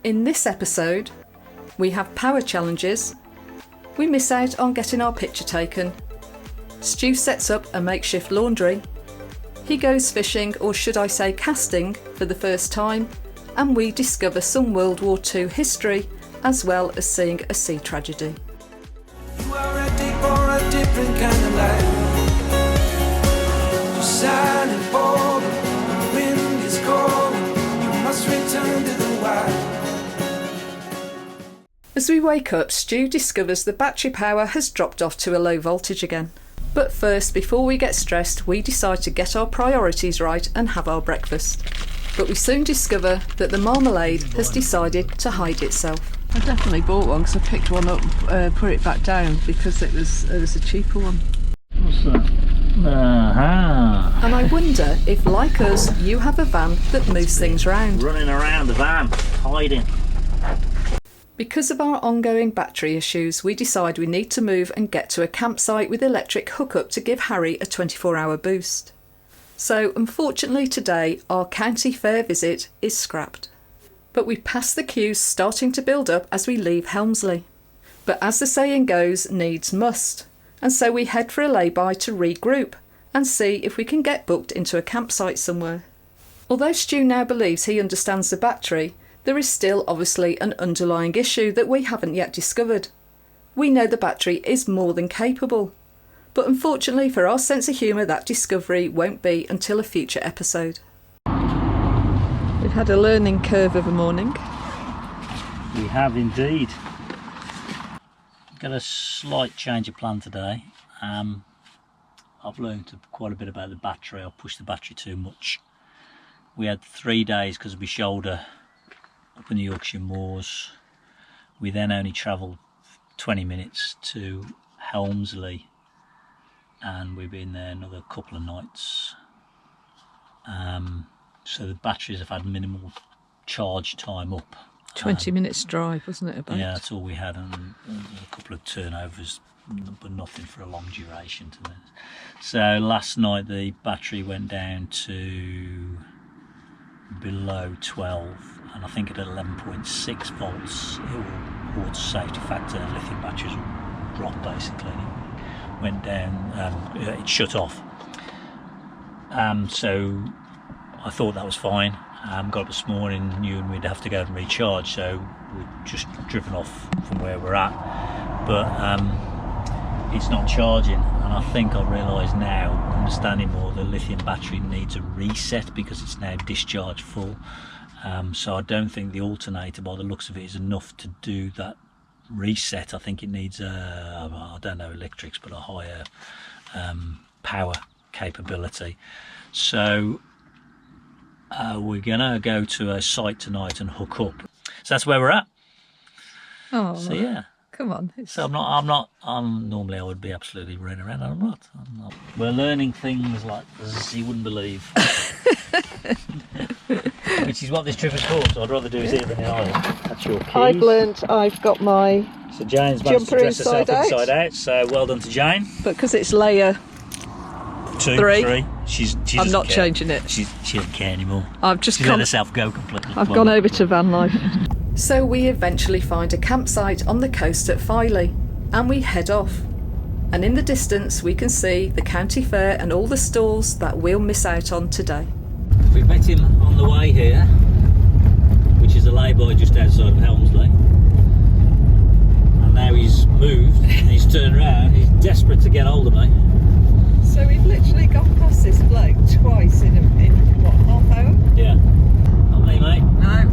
In this episode, we have power challenges, we miss out on getting our picture taken, Stu sets up a makeshift laundry, he goes fishing, or should I say casting, for the first time, and we discover some World War II history, as well as seeing a sea tragedy. You are ready for a different kind of life. You're silent, bold, the wind is calling. You must return to the wild. As we wake up, Stu discovers the battery power has dropped off to a low voltage again. But first, before we get stressed, we decide to get our priorities right and have our breakfast. But we soon discover that the marmalade has decided to hide itself. I definitely bought one because I picked one up, put it back down because it was a cheaper one. What's that? Aha! And I wonder if, like us, you have a van that moves things around. Running around the van, hiding. Because of our ongoing battery issues, we decide we need to move and get to a campsite with electric hookup to give Harry a 24-hour boost. So, unfortunately today, our county fair visit is scrapped. But we pass the queues starting to build up as we leave Helmsley. But as the saying goes, needs must. And so we head for a lay-by to regroup and see if we can get booked into a campsite somewhere. Although Stu now believes he understands the battery, there is still obviously an underlying issue that we haven't yet discovered. We know the battery is more than capable, but unfortunately for our sense of humour, that discovery won't be until a future episode. We've had a learning curve of a morning. We have indeed. Got a slight change of plan today. I've learned quite a bit about the battery. I pushed the battery too much. We had 3 days because of my shoulder up in the Yorkshire moors. We then only travelled 20 minutes to Helmsley, and we've been there another couple of nights. So the batteries have had minimal charge time up. 20 minutes drive, wasn't it, about? Yeah, that's all we had, and a couple of turnovers, but nothing for a long duration to this. So last night the battery went down to below 12, and I think at 11.6 volts it will, water safety factor, lithium batteries will drop basically. It went down, it shut off. So I thought that was fine. Got up this morning, knew we'd have to go and recharge, so we've just driven off from where we're at, but it's not charging, and I think I realise now, understanding more, the lithium battery needs a reset because it's now discharged full. So I don't think the alternator, by the looks of it, is enough to do that reset. I think it needs I don't know electrics, but a higher power capability. So we're gonna go to a site tonight and hook up. So that's where we're at. Oh, so yeah. Come on. So I'm normally I would be absolutely running around, and I'm not. We're learning things like this you wouldn't believe. Which is what this trip is called, so I'd rather do it here than in Ireland. That's your keys. I've learned I've got my So Jane's managed to jumper dress herself inside inside out, so well done to Jane. but because it's layer, 2, Three. 3. She I'm doesn't not care. changing it. She doesn't care anymore. I've just She's let gone, herself go completely. I've gone over to Vanlife. So we eventually find a campsite on the coast at Filey, and we head off. And in the distance we can see the county fair and all the stalls that we'll miss out on today. We met him on the way here, which is a lay-by just outside of Helmsley. And now he's moved and he's turned around. He's desperate to get hold of me. So we've literally gone past this bloke twice in what, half hour? Yeah. Not me, mate. No.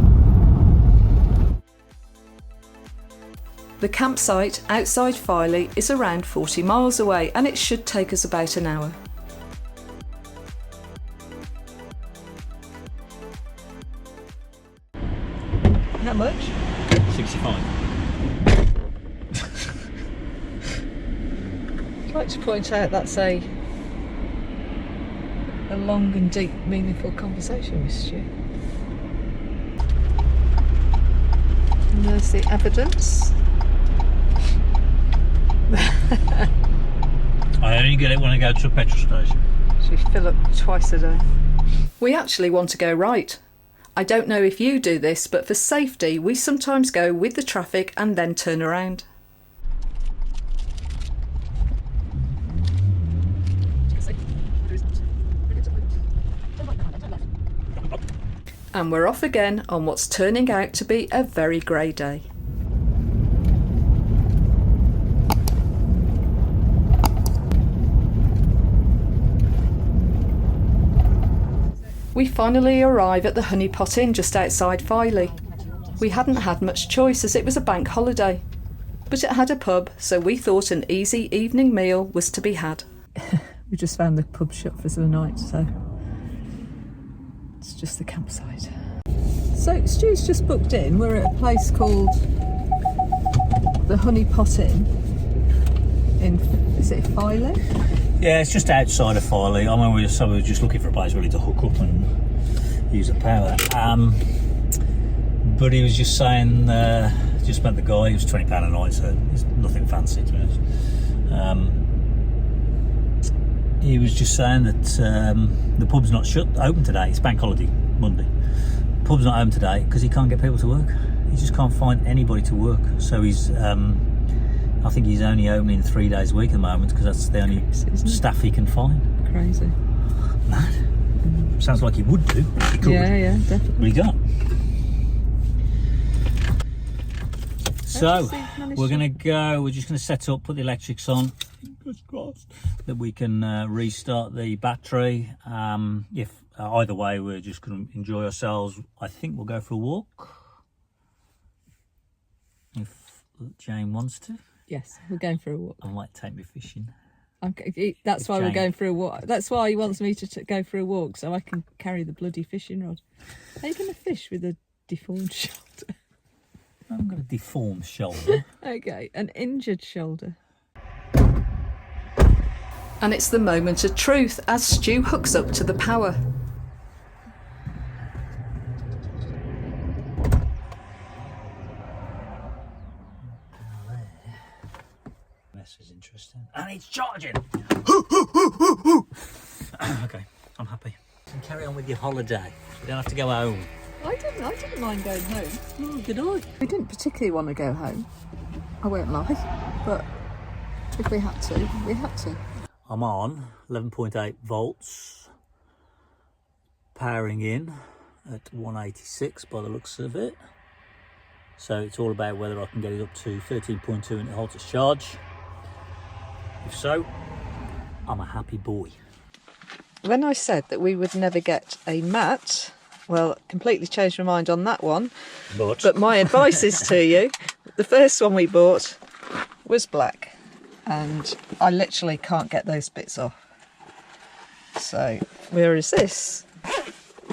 The campsite outside Filey is around 40 miles away, and it should take us about an hour. How much? 65. I'd like to point out that's a long and deep, meaningful conversation with Stu. And there's the evidence. I only get it when I go to a petrol station. So we fill up twice a day. We actually want to go right. I don't know if you do this, but for safety, we sometimes go with the traffic and then turn around. And we're off again on what's turning out to be a very grey day. We finally arrive at the Honey Pot Inn just outside Filey. We hadn't had much choice as it was a bank holiday, but it had a pub, so we thought an easy evening meal was to be had. We just found the pub shut for the night, so it's just the campsite. So Stu's just booked in. We're at a place called the Honey Pot Inn in, is it Filey? Yeah, it's just outside of Filey. I mean, we were just looking for a place really to hook up and use the power. But he was just saying, just met the guy, he was £20 a night, so it's nothing fancy to be honest. He was just saying that the pub's not open today. It's bank holiday, Monday. The pub's not open today because he can't get people to work. He just can't find anybody to work. So he's, I think he's only opening 3 days a week at the moment because that's the only staff he can find. Crazy. Mad. Sounds like he would do. If he could. Yeah, definitely. But he can't. So we're going to go. We're just going to set up, put the electrics on. Fingers crossed that we can restart the battery. If either way, we're just going to enjoy ourselves. I think we'll go for a walk if Jane wants to. Yes, we're going for a walk. I might take me fishing. Okay, that's why we're going for a walk. That's why he wants me to go for a walk so I can carry the bloody fishing rod. Are you going to fish with a deformed shoulder? I've got a deformed shoulder. Okay, an injured shoulder. And it's the moment of truth as Stu hooks up to the power. This is interesting. And it's charging! Okay, I'm happy. You can carry on with your holiday. You don't have to go home. I didn't mind going home. Oh, did I? We didn't particularly want to go home. I won't lie, but if we had to, we had to. I'm on 11.8 volts, powering in at 186 by the looks of it. So it's all about whether I can get it up to 13.2 and it holds its charge. If so, I'm a happy boy. When I said that we would never get a mat, well, completely changed my mind on that one. But my advice is to you, the first one we bought was black and I literally can't get those bits off. So, whereas this,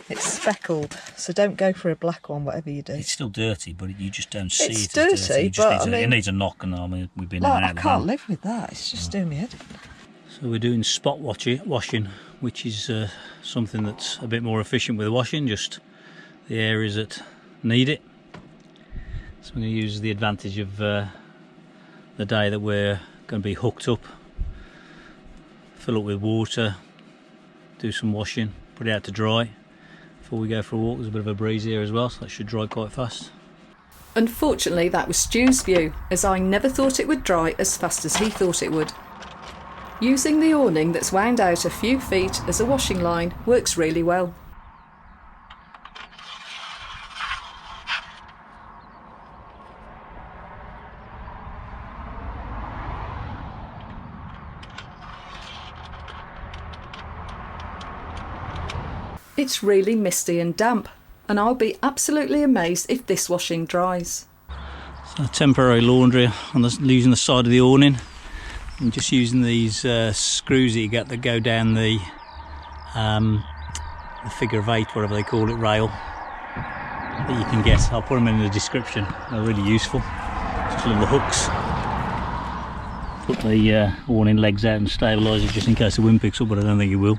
it's speckled, so don't go for a black one, whatever you do. It's still dirty, but you just don't see it's it as dirty. It just needs it needs a knock, and I mean, we've been in and out. I can't live with that, it's just doing me head. So we're doing spot washing, which is something that's a bit more efficient with washing, just the areas that need it. So we're going to use the advantage of the day that we're going to be hooked up, fill up with water, do some washing, put it out to dry before we go for a walk. There's a bit of a breeze here as well, so that should dry quite fast. Unfortunately, that was Stu's view, as I never thought it would dry as fast as he thought it would. Using the awning that's wound out a few feet as a washing line works really well. It's really misty and damp, and I'll be absolutely amazed if this washing dries. So temporary laundry on using the side of the awning. I'm just using these screws that you get that go down the figure of 8, whatever they call it, rail that you can get. I'll put them in the description. They're really useful. Just little hooks. Put the awning legs out and stabilise it just in case the wind picks up, but I don't think it will.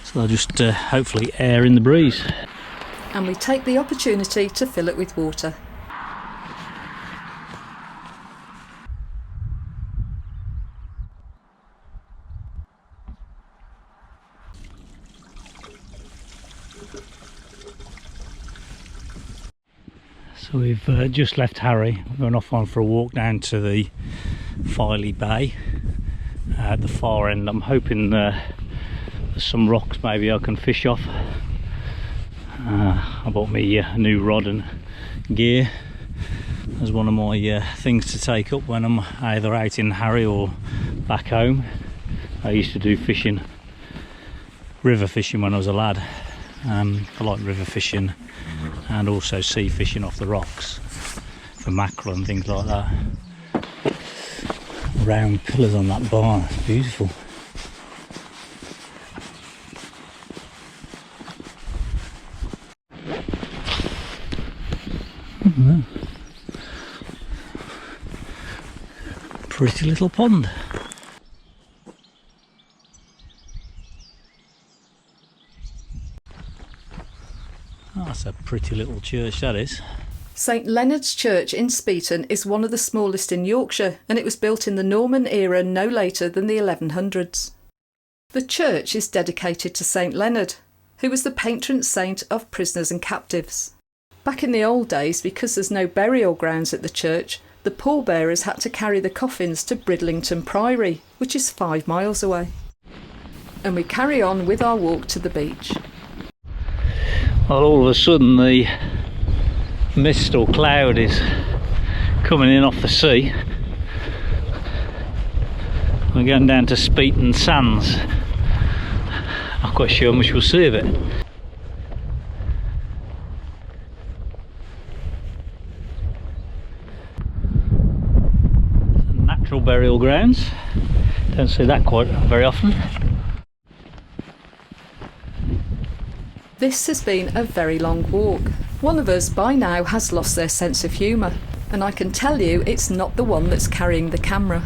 So I'll just hopefully air in the breeze. And we take the opportunity to fill it with water. So we've just left Harry. We're going off on for a walk down to the Filey Bay at the far end. I'm hoping there's some rocks maybe I can fish off. I bought me a new rod and gear as one of my things to take up when I'm either out in Harry or back home. I used to do fishing, river fishing when I was a lad. I like river fishing and also sea fishing off the rocks for mackerel and things like that. Round pillars on that bar, it's beautiful. Pretty little pond. That's a pretty little church, that is. St Leonard's Church in Speeton is one of the smallest in Yorkshire, and it was built in the Norman era no later than the 1100s. The church is dedicated to St Leonard, who was the patron saint of prisoners and captives. Back in the old days, because there's no burial grounds at the church, the pallbearers had to carry the coffins to Bridlington Priory, which is 5 miles away. And we carry on with our walk to the beach. Well, all of a sudden the mist or cloud is coming in off the sea. We're going down to Speeton Sands. Not quite sure how much we'll see of it. Some natural burial grounds. Don't see that quite very often. This has been a very long walk. One of us by now has lost their sense of humour, and I can tell you it's not the one that's carrying the camera.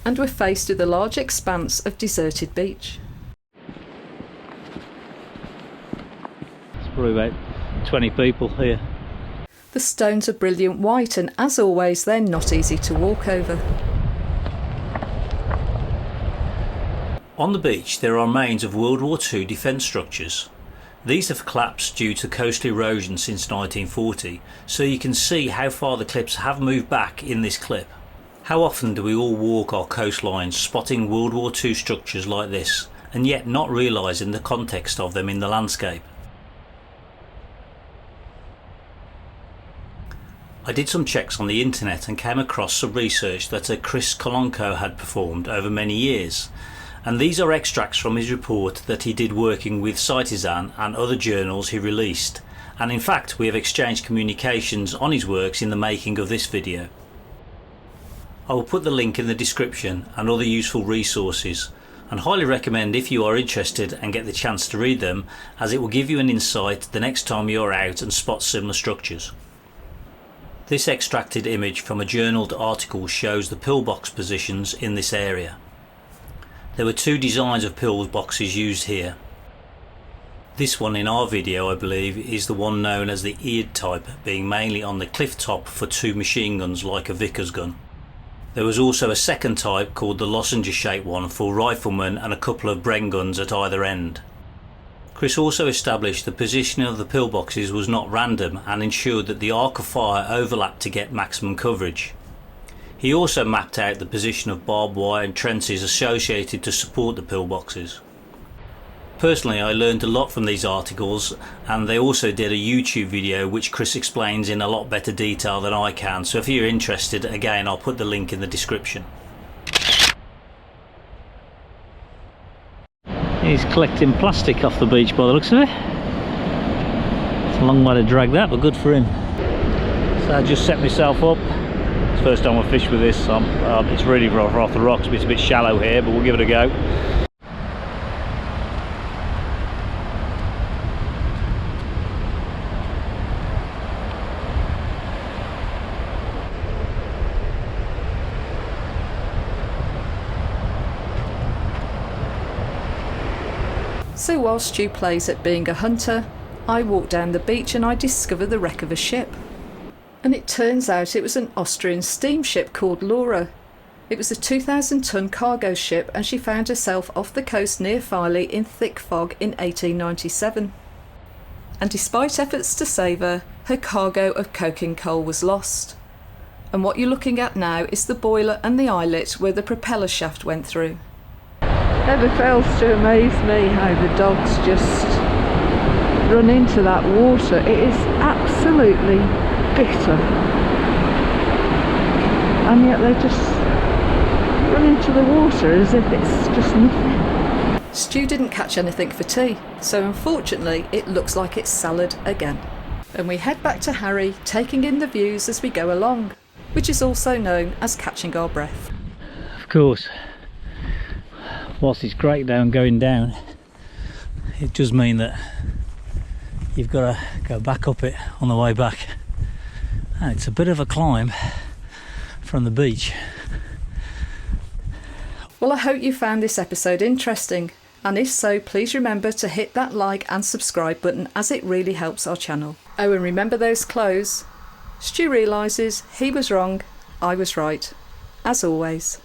And we're faced with a large expanse of deserted beach. There's probably about 20 people here. The stones are brilliant white, and as always they're not easy to walk over. On the beach there are remains of World War II defence structures. These have collapsed due to coastal erosion since 1940, so you can see how far the cliffs have moved back in this clip. How often do we all walk our coastlines spotting World War II structures like this, and yet not realising the context of them in the landscape? I did some checks on the internet and came across some research that Chris Kolonko had performed over many years. And these are extracts from his report that he did working with CITiZAN and other journals he released, and in fact we have exchanged communications on his works in the making of this video. I will put the link in the description and other useful resources, and highly recommend if you are interested and get the chance to read them, as it will give you an insight the next time you are out and spot similar structures. This extracted image from a journaled article shows the pillbox positions in this area. There were 2 designs of pillboxes used here. This one in our video I believe is the one known as the eared type, being mainly on the cliff top for 2 machine guns like a Vickers gun. There was also a second type called the lozenge shaped one for riflemen and a couple of Bren guns at either end. Chris also established the positioning of the pillboxes was not random and ensured that the arc of fire overlapped to get maximum coverage. He also mapped out the position of barbed wire and trenches associated to support the pillboxes. Personally, I learned a lot from these articles, and they also did a YouTube video which Chris explains in a lot better detail than I can, so if you're interested, again I'll put the link in the description. He's collecting plastic off the beach by the looks of it. It's a long way to drag that, but good for him. So I just set myself up. First time I fish with this. It's really rough off the rocks, but it's a bit shallow here, but we'll give it a go. So while Stu plays at being a hunter, I walk down the beach and I discover the wreck of a ship. And it turns out it was an Austrian steamship called Laura. It was a 2,000-ton cargo ship, and she found herself off the coast near Filey in thick fog in 1897. And despite efforts to save her, her cargo of coking coal was lost. And what you're looking at now is the boiler and the eyelet where the propeller shaft went through. Never fails to amaze me how the dogs just run into that water. It is absolutely bitter. And yet they just run into the water as if it's just nothing. Stu didn't catch anything for tea, so unfortunately it looks like it's salad again. And we head back to Harry, taking in the views as we go along, which is also known as catching our breath. Of course, whilst it's great going down, it does mean that you've got to go back up it on the way back, and it's a bit of a climb from the beach. Well, I hope you found this episode interesting, and if so, please remember to hit that like and subscribe button, as it really helps our channel. Oh, and remember those clothes. Stu realises he was wrong, I was right, as always.